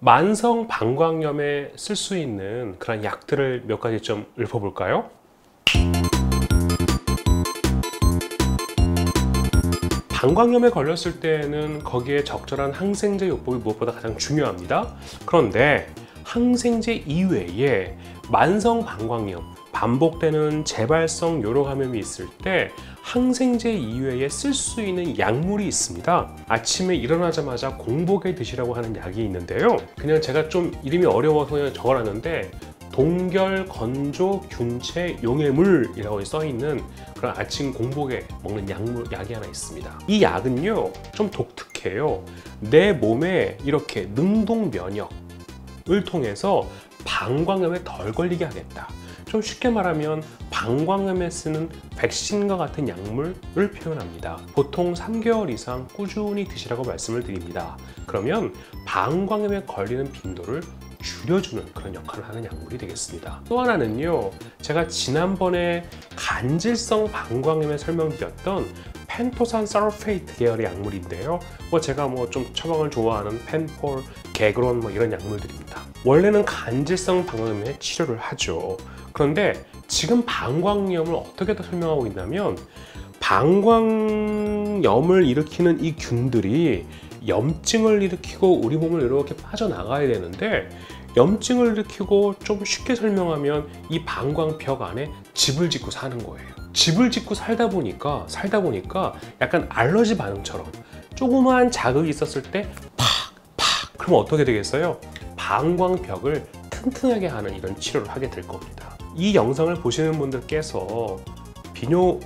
만성 방광염에 쓸 수 있는 그런 약들을 몇 가지 좀 읊어볼까요? 방광염에 걸렸을 때는 거기에 적절한 항생제 요법이 무엇보다 가장 중요합니다. 그런데 항생제 이외에 만성 방광염, 반복되는 재발성 요로감염이 있을 때 항생제 이외에 쓸 수 있는 약물이 있습니다. 아침에 일어나자마자 공복에 드시라고 하는 약이 있는데요. 그냥 제가 좀 이름이 어려워서 그냥 적어놨는데 동결 건조 균체 용해물이라고 써 있는 그런 아침 공복에 먹는 약이 하나 있습니다. 이 약은요 좀 독특해요. 내 몸에 이렇게 능동 면역을 통해서 방광염에 덜 걸리게 하겠다. 좀 쉽게 말하면 방광염에 쓰는 백신과 같은 약물을 표현합니다. 보통 3개월 이상 꾸준히 드시라고 말씀을 드립니다. 그러면 방광염에 걸리는 빈도를 줄여주는 그런 역할을 하는 약물이 되겠습니다. 또 하나는요, 제가 지난번에 간질성 방광염에 설명드렸던 펜토산 설페이트 계열의 약물인데요. 제가 좀 처방을 좋아하는 펜폴, 개그론 이런 약물들입니다. 원래는 간질성 방광염에 치료를 하죠. 그런데 지금 방광염을 어떻게 더 설명하고 있냐면 방광염을 일으키는 이 균들이 염증을 일으키고 우리 몸을 이렇게 빠져나가야 되는데 염증을 일으키고 좀 쉽게 설명하면 이 방광벽 안에 집을 짓고 사는 거예요. 집을 짓고 살다 보니까 약간 알러지 반응처럼 조그마한 자극이 있었을 때 팍! 그러면 어떻게 되겠어요? 방광벽을 튼튼하게 하는 이런 치료를 하게 될 겁니다. 이 영상을 보시는 분들께서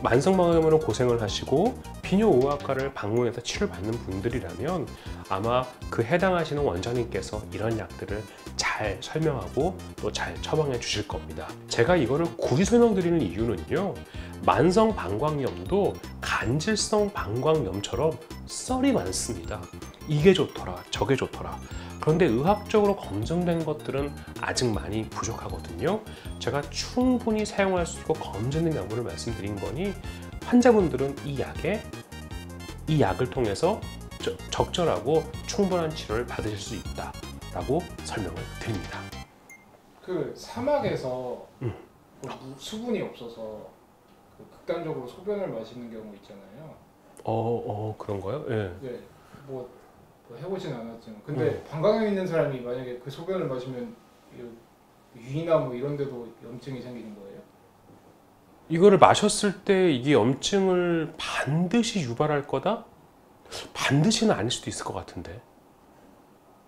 만성 방광염으로 고생을 하시고 비뇨의학과를 방문해서 치료를 받는 분들이라면 아마 그 해당하시는 원장님께서 이런 약들을 잘 설명하고 또 잘 처방해 주실 겁니다. 제가 이거를 굳이 설명드리는 이유는요, 만성 방광염도 간질성 방광염처럼 썰이 많습니다. 이게 좋더라, 저게 좋더라. 그런데 의학적으로 검증된 것들은 아직 많이 부족하거든요. 제가 충분히 사용할 수 있고 검증된 약물을 말씀드린 거니 환자분들은 이 약을 통해서 적절하고 충분한 치료를 받으실 수 있다라고 설명을 드립니다. 그 사막에서 수분이 없어서 극단적으로 소변을 마시는 경우 있잖아요. 그런가요? 예. 네, 뭐 해보진 않았지만, 근데 방광염 있는 사람이 만약에 그 소변을 마시면 위나 이런 데도 염증이 생기는 거예요? 이거를 마셨을 때 이게 염증을 반드시 유발할 거다? 반드시는 아닐 수도 있을 것 같은데.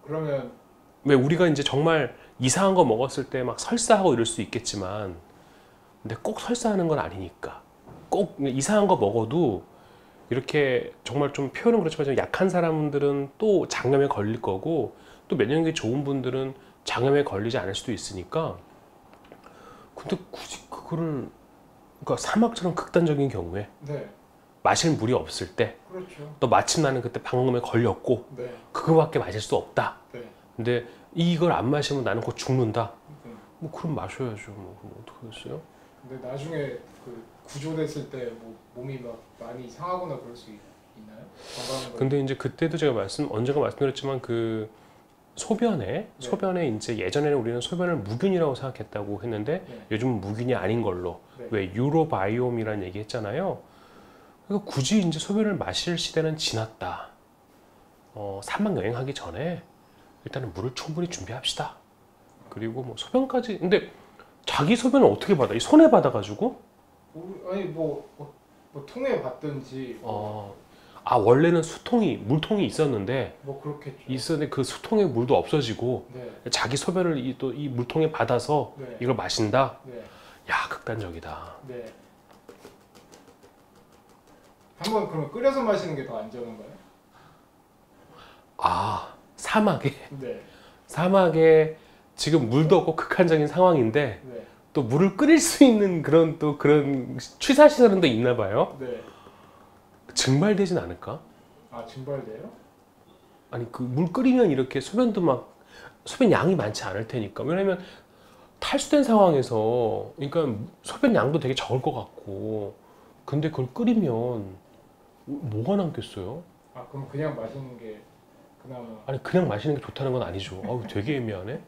그러면 왜 우리가 이제 정말 이상한 거 먹었을 때 막 설사하고 이럴 수 있겠지만, 근데 꼭 설사하는 건 아니니까. 꼭 이상한 거 먹어도 이렇게 정말 좀 표현은 그렇지만 좀 약한 사람들은 또 장염에 걸릴 거고, 또 면역력이 좋은 분들은 장염에 걸리지 않을 수도 있으니까. 근데 굳이 그거를, 그러니까 사막처럼 극단적인 경우에 네, 마실 물이 없을 때, 그렇죠. 또 마침 나는 그때 방광염에 걸렸고 네, 그거밖에 마실 수 없다. 네. 근데 이걸 안 마시면 나는 곧 죽는다. 네. 그럼 마셔야죠. 그럼 어떡하겠어요? 근데 나중에 그 구조됐을 때 몸이 막 많이 상하거나 그럴 수 있나요? 근데 이제 그때도 제가 언젠가 말씀드렸지만 그 소변에 이제 예전에는 우리는 소변을 무균이라고 생각했다고 했는데 요즘은 무균이 아닌 걸로 왜 유로바이옴이라는 얘기 했잖아요. 그러니까 굳이 이제 소변을 마실 시대는 지났다. 사막 여행하기 전에 일단은 물을 충분히 준비합시다. 그리고 소변까지. 근데 자기 소변을 어떻게 받아? 이 손에 받아가지고? 아니 통에 받든지. 원래는 물통이 있었는데. 그렇겠죠. 있었는데 그 수통에 물도 없어지고 자기 소변을 이 물통에 받아서 이걸 마신다. 야, 극단적이다. 네. 한번 그러면 끓여서 마시는 게 더 안전한가요? 사막에. 네. 사막에 지금 물도 없고 극한적인 상황인데 또 물을 끓일 수 있는 그런 취사 시설은 또 있나 봐요. 네. 증발되진 않을까? 증발돼요? 아니 그 물 끓이면 이렇게 소변 양이 많지 않을 테니까. 왜냐면 탈수된 상황에서 그러니까 소변 양도 되게 적을 것 같고, 근데 그걸 끓이면 뭐가 남겠어요? 그럼 그냥 마시는 게 그나마. 아니 그냥 마시는 게 좋다는 건 아니죠. 어우 되게 애매하네.